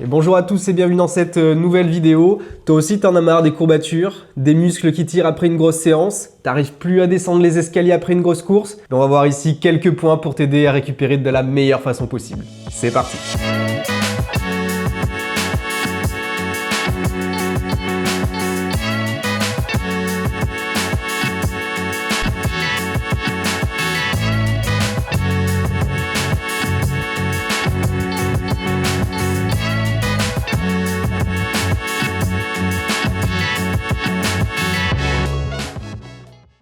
Et bonjour à tous et bienvenue dans cette nouvelle vidéo. Toi aussi t'en as marre des courbatures, des muscles qui tirent après une grosse séance, t'arrives plus à descendre les escaliers après une grosse course. On va voir ici quelques points pour t'aider à récupérer de la meilleure façon possible. C'est parti!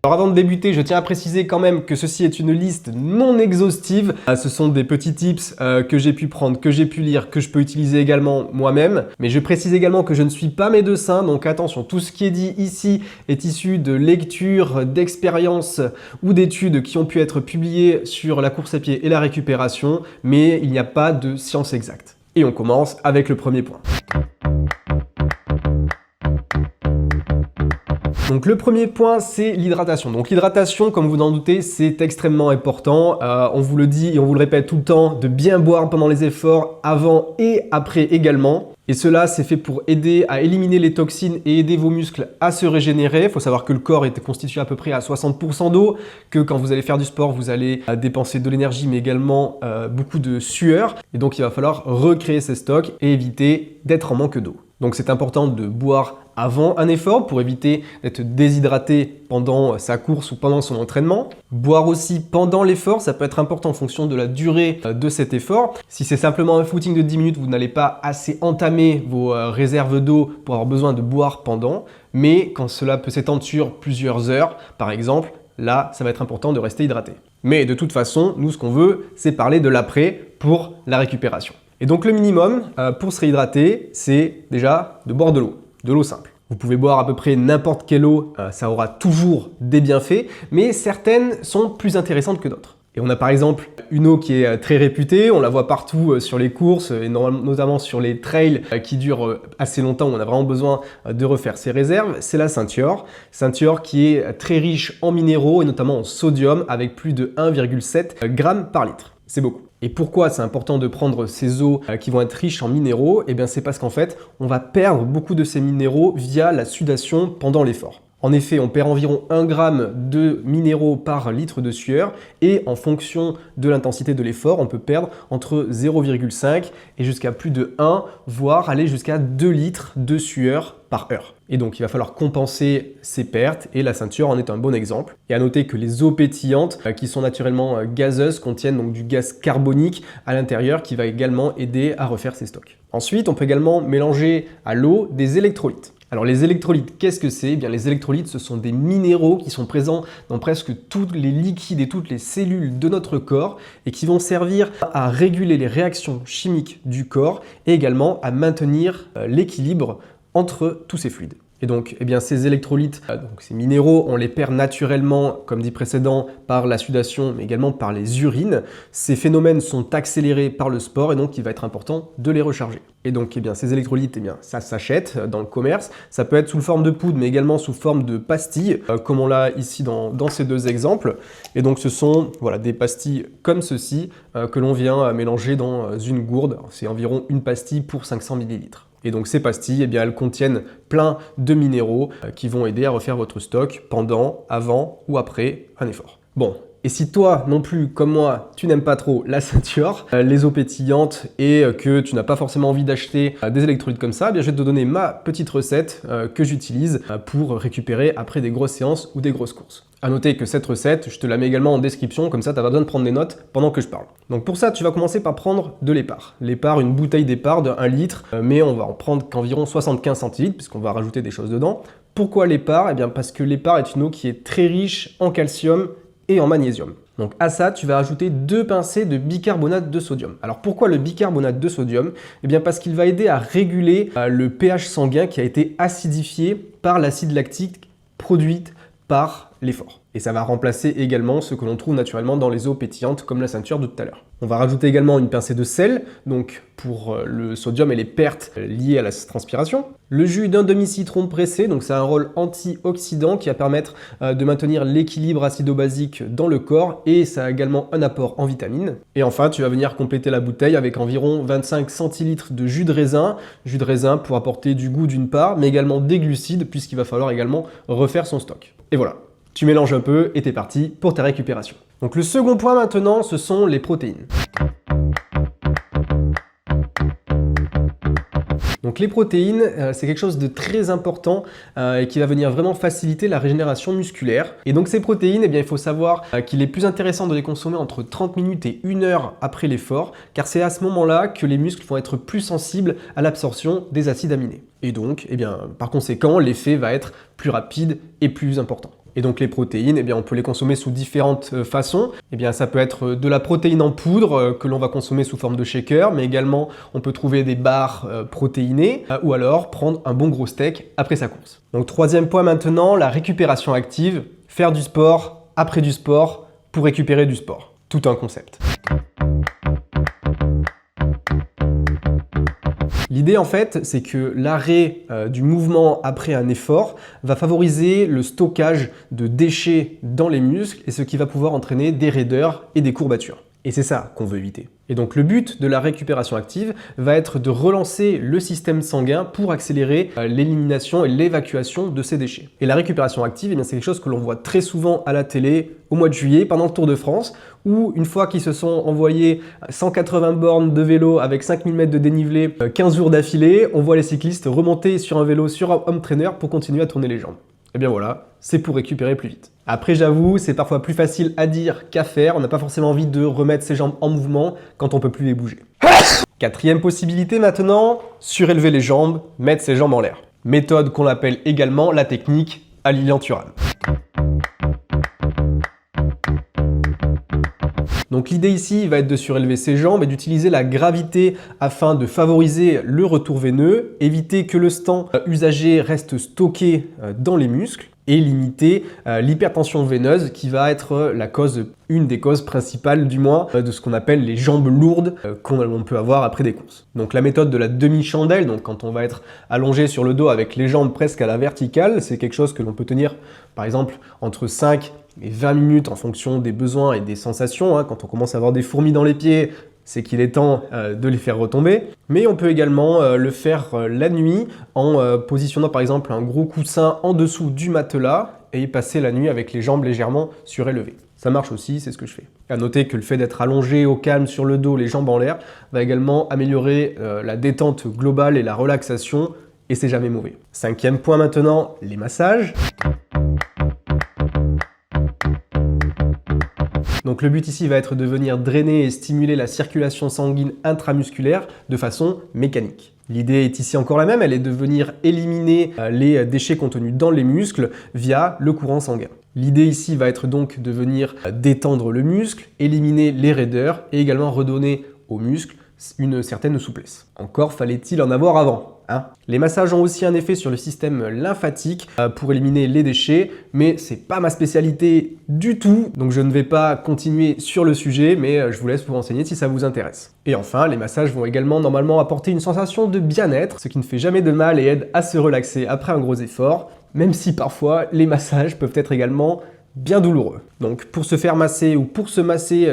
Alors avant de débuter, je tiens à préciser quand même que ceci est une liste non exhaustive. Ce sont des petits tips que j'ai pu prendre, que j'ai pu lire, que je peux utiliser également moi-même. Mais je précise également que je ne suis pas médecin, donc attention, tout ce qui est dit ici est issu de lectures, d'expériences ou d'études qui ont pu être publiées sur la course à pied et la récupération, mais il n'y a pas de science exacte. Et on commence avec le premier point. Donc le premier point, c'est l'hydratation. Donc l'hydratation, comme vous en doutez, c'est extrêmement important. On vous le dit et on vous le répète tout le temps, de bien boire pendant les efforts, avant et après également. Et cela, c'est fait pour aider à éliminer les toxines et aider vos muscles à se régénérer. Il faut savoir que le corps est constitué à peu près à 60% d'eau, que quand vous allez faire du sport, vous allez dépenser de l'énergie, mais également beaucoup de sueur. Et donc, il va falloir recréer ces stocks et éviter d'être en manque d'eau. Donc, c'est important de boire avant un effort pour éviter d'être déshydraté pendant sa course ou pendant son entraînement. Boire aussi pendant l'effort, ça peut être important en fonction de la durée de cet effort. Si c'est simplement un footing de 10 minutes, vous n'allez pas assez entamer vos réserves d'eau pour avoir besoin de boire pendant. Mais quand cela peut s'étendre sur plusieurs heures, par exemple, là, ça va être important de rester hydraté. Mais de toute façon, nous, ce qu'on veut, c'est parler de l'après pour la récupération. Et donc le minimum pour se réhydrater, c'est déjà de boire de l'eau simple. Vous pouvez boire à peu près n'importe quelle eau, ça aura toujours des bienfaits, mais certaines sont plus intéressantes que d'autres. Et on a par exemple une eau qui est très réputée, on la voit partout sur les courses, et notamment sur les trails qui durent assez longtemps, où on a vraiment besoin de refaire ses réserves, c'est la Ceinture. Ceinture qui est très riche en minéraux et notamment en sodium avec plus de 1,7 g par litre. C'est beaucoup. Et pourquoi c'est important de prendre ces eaux qui vont être riches en minéraux? Eh bien c'est parce qu'en fait, on va perdre beaucoup de ces minéraux via la sudation pendant l'effort. En effet, on perd environ 1 g de minéraux par litre de sueur et en fonction de l'intensité de l'effort, on peut perdre entre 0,5 et jusqu'à plus de 1, voire aller jusqu'à 2 litres de sueur par heure. Et donc, il va falloir compenser ces pertes et la Ceinture en est un bon exemple. Et à noter que les eaux pétillantes, qui sont naturellement gazeuses, contiennent donc du gaz carbonique à l'intérieur qui va également aider à refaire ces stocks. Ensuite, on peut également mélanger à l'eau des électrolytes. Alors les électrolytes, qu'est-ce que c'est? Eh bien, les électrolytes, ce sont des minéraux qui sont présents dans presque tous les liquides et toutes les cellules de notre corps et qui vont servir à réguler les réactions chimiques du corps et également à maintenir l'équilibre entre tous ces fluides. Et donc, eh bien, ces électrolytes, donc ces minéraux, on les perd naturellement, comme dit précédent, par la sudation, mais également par les urines. Ces phénomènes sont accélérés par le sport et donc il va être important de les recharger. Et donc, eh bien, ces électrolytes, eh bien, ça s'achète dans le commerce. Ça peut être sous forme de poudre, mais également sous forme de pastilles, comme on l'a ici dans ces deux exemples. Et donc, ce sont voilà, des pastilles comme ceci que l'on vient mélanger dans une gourde. C'est environ une pastille pour 500 ml. Et donc ces pastilles, eh bien, elles contiennent plein de minéraux qui vont aider à refaire votre stock pendant, avant ou après un effort. Bon, et si toi non plus, comme moi, tu n'aimes pas trop la Ceinture, les eaux pétillantes et que tu n'as pas forcément envie d'acheter des électrolytes comme ça, eh bien, je vais te donner ma petite recette que j'utilise pour récupérer après des grosses séances ou des grosses courses. À noter que cette recette, je te la mets également en description, comme ça tu n'as pas besoin de prendre des notes pendant que je parle. Donc pour ça, tu vas commencer par prendre de l'épar. L'épar, une bouteille d'épar de 1 litre, mais on va en prendre qu'environ 75 centilitres, puisqu'on va rajouter des choses dedans. Pourquoi l'épar? Eh bien parce que l'épar est une eau qui est très riche en calcium et en magnésium. Donc à ça, tu vas ajouter 2 pincées de bicarbonate de sodium. Alors pourquoi le bicarbonate de sodium? Eh bien parce qu'il va aider à réguler le pH sanguin qui a été acidifié par l'acide lactique produite par l'effort. Et ça va remplacer également ce que l'on trouve naturellement dans les eaux pétillantes comme la ceinture de tout à l'heure. On va rajouter également une pincée de sel, donc pour le sodium et les pertes liées à la transpiration. Le jus d'un demi-citron pressé, donc c'est un rôle antioxydant qui va permettre de maintenir l'équilibre acido-basique dans le corps et ça a également un apport en vitamines. Et enfin, tu vas venir compléter la bouteille avec environ 25 centilitres de jus de raisin pour apporter du goût d'une part, mais également des glucides puisqu'il va falloir également refaire son stock. Et voilà. Tu mélanges un peu et t'es parti pour ta récupération. Donc le second point maintenant, ce sont les protéines. Donc les protéines, c'est quelque chose de très important et qui va venir vraiment faciliter la régénération musculaire. Et donc ces protéines, eh bien, il faut savoir qu'il est plus intéressant de les consommer entre 30 minutes et 1 heure après l'effort, car c'est à ce moment-là que les muscles vont être plus sensibles à l'absorption des acides aminés. Et donc, eh bien, par conséquent, l'effet va être plus rapide et plus important. Et donc les protéines, eh bien, on peut les consommer sous différentes façons. Eh bien, ça peut être de la protéine en poudre que l'on va consommer sous forme de shaker, mais également on peut trouver des barres protéinées ou alors prendre un bon gros steak après sa course. Donc troisième point maintenant, la récupération active. Faire du sport après du sport pour récupérer du sport. Tout un concept. L'idée en fait, c'est que l'arrêt du mouvement après un effort va favoriser le stockage de déchets dans les muscles et ce qui va pouvoir entraîner des raideurs et des courbatures. Et c'est ça qu'on veut éviter. Et donc le but de la récupération active va être de relancer le système sanguin pour accélérer l'élimination et l'évacuation de ces déchets. Et la récupération active, eh bien, c'est quelque chose que l'on voit très souvent à la télé au mois de juillet pendant le Tour de France, où une fois qu'ils se sont envoyés 180 bornes de vélo avec 5000 mètres de dénivelé 15 jours d'affilée, on voit les cyclistes remonter sur un vélo sur un home trainer pour continuer à tourner les jambes. Et bien voilà, c'est pour récupérer plus vite. Après j'avoue, c'est parfois plus facile à dire qu'à faire, on n'a pas forcément envie de remettre ses jambes en mouvement quand on peut plus les bouger. Quatrième possibilité maintenant, surélever les jambes, mettre ses jambes en l'air. Méthode qu'on appelle également la technique à Lilian Thuram. Donc l'idée ici va être de surélever ses jambes et d'utiliser la gravité afin de favoriser le retour veineux, éviter que le sang usagé reste stocké dans les muscles et limiter l'hypertension veineuse qui va être une des causes principales du moins de ce qu'on appelle les jambes lourdes qu'on peut avoir après des courses. Donc la méthode de la demi-chandelle, donc quand on va être allongé sur le dos avec les jambes presque à la verticale, c'est quelque chose que l'on peut tenir par exemple entre 5 et 20 minutes en fonction des besoins et des sensations. Quand on commence à avoir des fourmis dans les pieds, c'est qu'il est temps de les faire retomber. Mais on peut également le faire la nuit en positionnant par exemple un gros coussin en dessous du matelas et y passer la nuit avec les jambes légèrement surélevées. Ça marche aussi, c'est ce que je fais. À noter que le fait d'être allongé au calme sur le dos, les jambes en l'air, va également améliorer la détente globale et la relaxation, et c'est jamais mauvais. Cinquième point maintenant, les massages. Donc le but ici va être de venir drainer et stimuler la circulation sanguine intramusculaire de façon mécanique. L'idée est ici encore la même, elle est de venir éliminer les déchets contenus dans les muscles via le courant sanguin. L'idée ici va être donc de venir détendre le muscle, éliminer les raideurs et également redonner au muscle une certaine souplesse. Encore fallait-il en avoir avant. Les massages ont aussi un effet sur le système lymphatique pour éliminer les déchets, mais c'est pas ma spécialité du tout, donc je ne vais pas continuer sur le sujet, mais je vous laisse vous renseigner si ça vous intéresse. Et enfin, les massages vont également normalement apporter une sensation de bien-être, ce qui ne fait jamais de mal et aide à se relaxer après un gros effort, même si parfois les massages peuvent être également bien douloureux. Donc pour se faire masser ou pour se masser,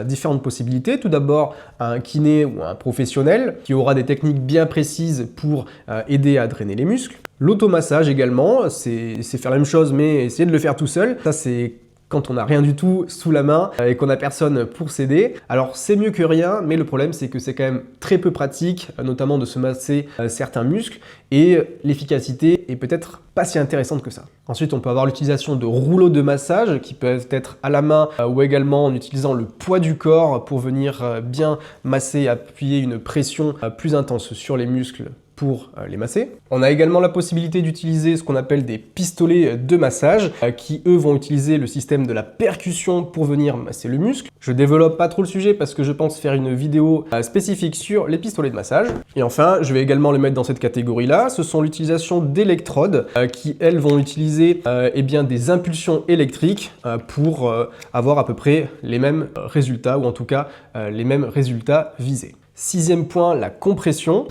différentes possibilités. Tout d'abord, un kiné ou un professionnel qui aura des techniques bien précises pour aider à drainer les muscles. L'automassage également, c'est faire la même chose mais essayer de le faire tout seul. Ça c'est quand on n'a rien du tout sous la main et qu'on n'a personne pour s'aider. Alors c'est mieux que rien, mais le problème c'est que c'est quand même très peu pratique, notamment de se masser certains muscles, et l'efficacité est peut-être pas si intéressante que ça. Ensuite, on peut avoir l'utilisation de rouleaux de massage qui peuvent être à la main ou également en utilisant le poids du corps pour venir bien masser et appuyer une pression plus intense sur les muscles pour les masser. On a également la possibilité d'utiliser ce qu'on appelle des pistolets de massage qui, eux, vont utiliser le système de la percussion pour venir masser le muscle. Je développe pas trop le sujet parce que je pense faire une vidéo spécifique sur les pistolets de massage. Et enfin, je vais également les mettre dans cette catégorie-là. Ce sont l'utilisation d'électrodes qui, elles, vont utiliser eh bien, des impulsions électriques pour avoir à peu près les mêmes résultats, ou en tout cas les mêmes résultats visés. Sixième point, la compression.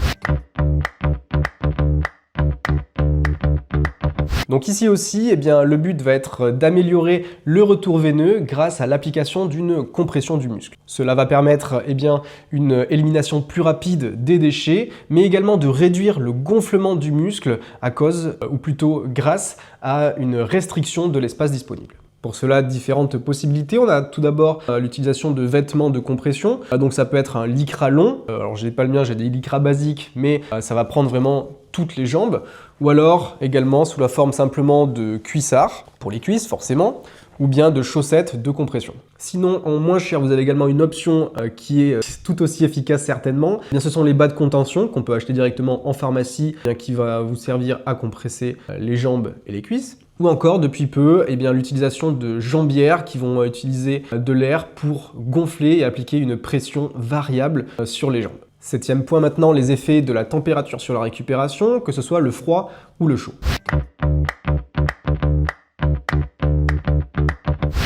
Donc ici aussi, eh bien, le but va être d'améliorer le retour veineux grâce à l'application d'une compression du muscle. Cela va permettre eh bien, une élimination plus rapide des déchets, mais également de réduire le gonflement du muscle à cause, ou plutôt grâce à une restriction de l'espace disponible. Pour cela, différentes possibilités. On a tout d'abord l'utilisation de vêtements de compression. Donc ça peut être un lycra long. Alors je n'ai pas le mien, j'ai des lycra basiques, mais ça va prendre vraiment toutes les jambes. Ou alors également sous la forme simplement de cuissards, pour les cuisses forcément, ou bien de chaussettes de compression. Sinon, en moins cher, vous avez également une option qui est tout aussi efficace certainement. Eh bien, ce sont les bas de contention qu'on peut acheter directement en pharmacie, qui va vous servir à compresser les jambes et les cuisses. Ou encore, depuis peu, eh bien, l'utilisation de jambières qui vont utiliser de l'air pour gonfler et appliquer une pression variable sur les jambes. Septième point maintenant, les effets de la température sur la récupération, que ce soit le froid ou le chaud.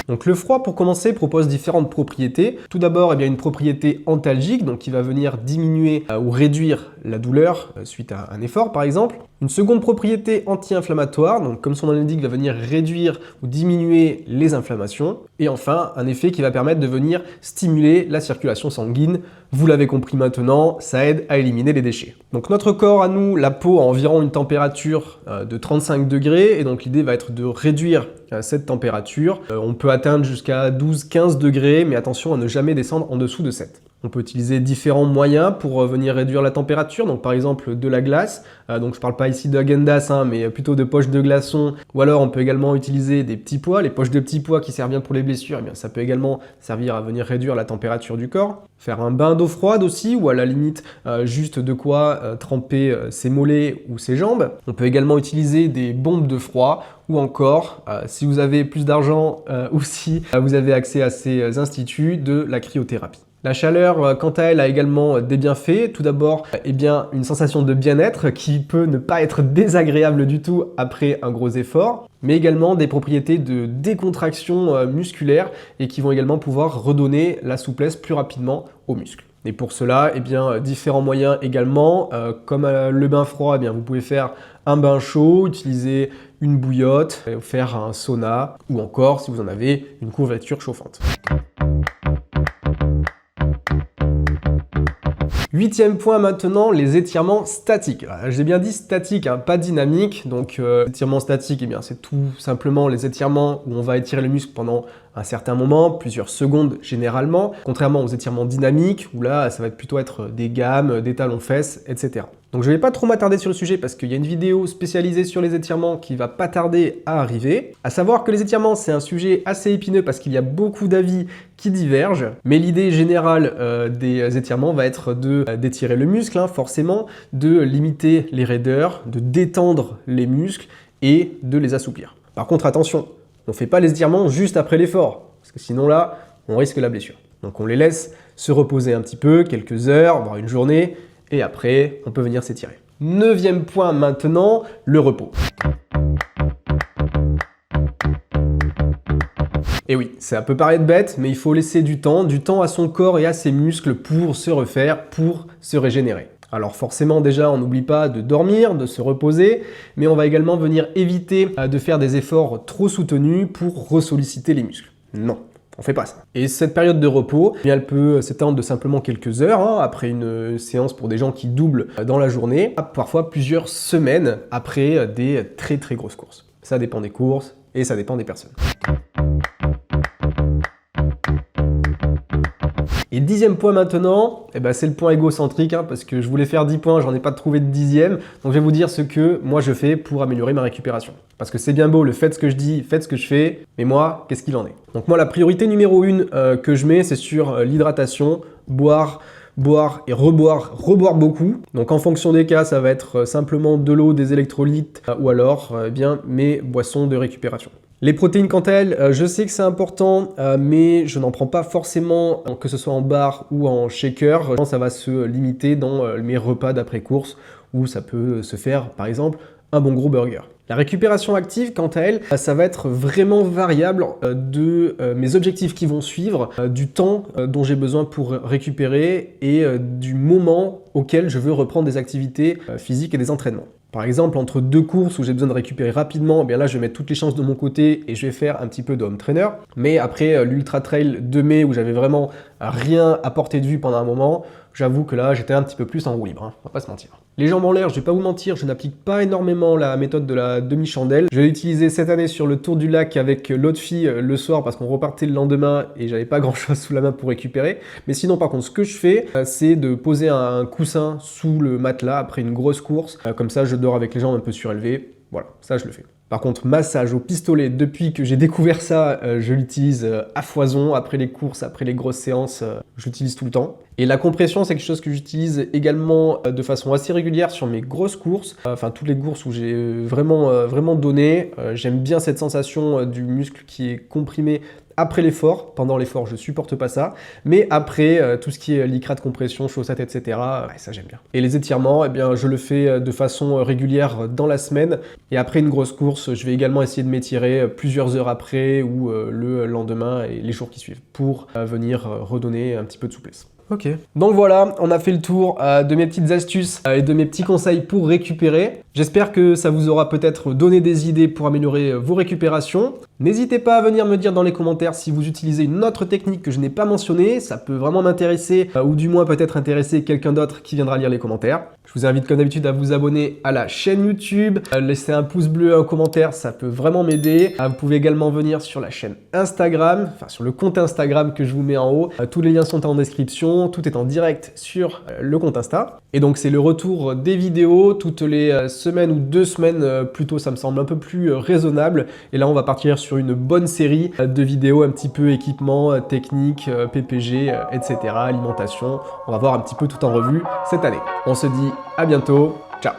Donc le froid, pour commencer, propose différentes propriétés. Tout d'abord, eh bien, une propriété antalgique, donc qui va venir diminuer ou réduire la douleur suite à un effort, par exemple. Une seconde propriété anti-inflammatoire, donc comme son nom l'indique, va venir réduire ou diminuer les inflammations. Et enfin, un effet qui va permettre de venir stimuler la circulation sanguine. Vous l'avez compris maintenant, ça aide à éliminer les déchets. Donc notre corps, à nous, la peau a environ une température de 35 degrés, et donc l'idée va être de réduire cette température. On peut atteindre jusqu'à 12-15 degrés, mais attention à ne jamais descendre en dessous de 7. On peut utiliser différents moyens pour venir réduire la température, donc par exemple de la glace, donc je ne parle pas ici de Häagen-Dazs, mais plutôt de poches de glaçons, ou alors on peut également utiliser des petits pois, les poches de petits pois qui servent bien pour les blessures, eh bien, ça peut également servir à venir réduire la température du corps. Faire un bain d'eau froide aussi, ou à la limite juste de quoi tremper ses mollets ou ses jambes. On peut également utiliser des bombes de froid, ou encore, si vous avez plus d'argent ou si vous avez accès à ces instituts, de la cryothérapie. La chaleur, quant à elle, a également des bienfaits. Tout d'abord, eh bien, une sensation de bien-être qui peut ne pas être désagréable du tout après un gros effort, mais également des propriétés de décontraction musculaire et qui vont également pouvoir redonner la souplesse plus rapidement aux muscles. Et pour cela, eh bien, différents moyens également, comme le bain froid, eh bien, vous pouvez faire un bain chaud, utiliser une bouillotte, faire un sauna, ou encore, si vous en avez, une couverture chauffante. Huitième point maintenant, les étirements statiques. J'ai bien dit statique, hein, pas dynamique. Donc étirements statiques, eh bien, c'est tout simplement les étirements où on va étirer le muscle pendant un certain moment, plusieurs secondes généralement, contrairement aux étirements dynamiques où là, ça va plutôt être des gammes, des talons-fesses, etc. Donc je ne vais pas trop m'attarder sur le sujet parce qu'il y a une vidéo spécialisée sur les étirements qui va pas tarder à arriver. À savoir que les étirements, c'est un sujet assez épineux parce qu'il y a beaucoup d'avis qui divergent, mais l'idée générale des étirements va être d'étirer le muscle, hein, forcément, de limiter les raideurs, de détendre les muscles et de les assouplir. Par contre, attention, on ne fait pas les étirements juste après l'effort, parce que sinon là, on risque la blessure. Donc on les laisse se reposer un petit peu, quelques heures, voire une journée, et après, on peut venir s'étirer. Neuvième point maintenant, le repos. Et oui, ça peut paraître bête, mais il faut laisser du temps à son corps et à ses muscles pour se refaire, pour se régénérer. Alors forcément déjà, on n'oublie pas de dormir, de se reposer, mais on va également venir éviter de faire des efforts trop soutenus pour ressolliciter les muscles. Non, on fait pas ça. Et cette période de repos, eh bien, elle peut s'étendre de simplement quelques heures, hein, après une séance pour des gens qui doublent dans la journée, parfois plusieurs semaines après des très très grosses courses. Ça dépend des courses et ça dépend des personnes. Et dixième point maintenant, eh ben c'est le point égocentrique, hein, parce que je voulais faire 10 points, j'en ai pas trouvé de dixième, donc je vais vous dire ce que moi je fais pour améliorer ma récupération. Parce que c'est bien beau, le faites ce que je dis, faites ce que je fais, mais moi, qu'est-ce qu'il en est? Donc moi, la priorité numéro 1 que je mets, c'est sur l'hydratation, boire boire et reboire beaucoup. Donc en fonction des cas, ça va être simplement de l'eau, des électrolytes ou alors bien mes boissons de récupération. Les protéines quant à elles, je sais que c'est important, mais je n'en prends pas forcément, que ce soit en bar ou en shaker. Ça va se limiter dans mes repas d'après-course, où ça peut se faire, par exemple, un bon gros burger. La récupération active, quant à elle, ça va être vraiment variable de mes objectifs qui vont suivre, du temps dont j'ai besoin pour récupérer et du moment auquel je veux reprendre des activités physiques et des entraînements. Par exemple, entre deux courses où j'ai besoin de récupérer rapidement, eh bien là je vais mettre toutes les chances de mon côté et je vais faire un petit peu de home trainer. Mais après l'Ultra Trail de mai où j'avais vraiment rien à portée de vue pendant un moment, j'avoue que là j'étais un petit peu plus en roue libre, hein, on va pas se mentir. Les jambes en l'air, je vais pas vous mentir, je n'applique pas énormément la méthode de la demi-chandelle. Je l'ai utilisée cette année sur le tour du lac avec l'autre fille le soir parce qu'on repartait le lendemain et j'avais pas grand chose sous la main pour récupérer. Mais sinon par contre ce que je fais, c'est de poser un coussin sous le matelas après une grosse course. Comme ça je dors avec les jambes un peu surélevées. Voilà, ça je le fais. Par contre, massage au pistolet, depuis que j'ai découvert ça, je l'utilise à foison, après les courses, après les grosses séances, je l'utilise tout le temps. Et la compression, c'est quelque chose que j'utilise également de façon assez régulière sur mes grosses courses, enfin toutes les courses où j'ai vraiment donné. J'aime bien cette sensation du muscle qui est comprimé après l'effort. Pendant l'effort, je supporte pas ça. Mais après, tout ce qui est lycra de compression, chaussettes, etc., ça j'aime bien. Et les étirements, eh bien, je le fais de façon régulière dans la semaine. Et après une grosse course, je vais également essayer de m'étirer plusieurs heures après ou le lendemain et les jours qui suivent pour venir redonner un petit peu de souplesse. Ok. Donc voilà, on a fait le tour de mes petites astuces et de mes petits conseils pour récupérer. J'espère que ça vous aura peut-être donné des idées pour améliorer vos récupérations. N'hésitez pas à venir me dire dans les commentaires si vous utilisez une autre technique que je n'ai pas mentionnée. Ça peut vraiment m'intéresser ou du moins peut-être intéresser quelqu'un d'autre qui viendra lire les commentaires. Je vous invite comme d'habitude à vous abonner à la chaîne YouTube, laisser un pouce bleu, un commentaire, ça peut vraiment m'aider. Vous pouvez également venir sur la chaîne Instagram, enfin sur le compte Instagram que je vous mets en haut. Tous les liens sont en description, tout est en direct sur le compte Insta. Et donc c'est le retour des vidéos toutes les semaines ou 2 semaines plutôt, ça me semble un peu plus raisonnable. Et là on va partir sur une bonne série de vidéos un petit peu équipement, technique, PPG, etc. alimentation. On va voir un petit peu tout en revue cette année. On se dit à bientôt, ciao.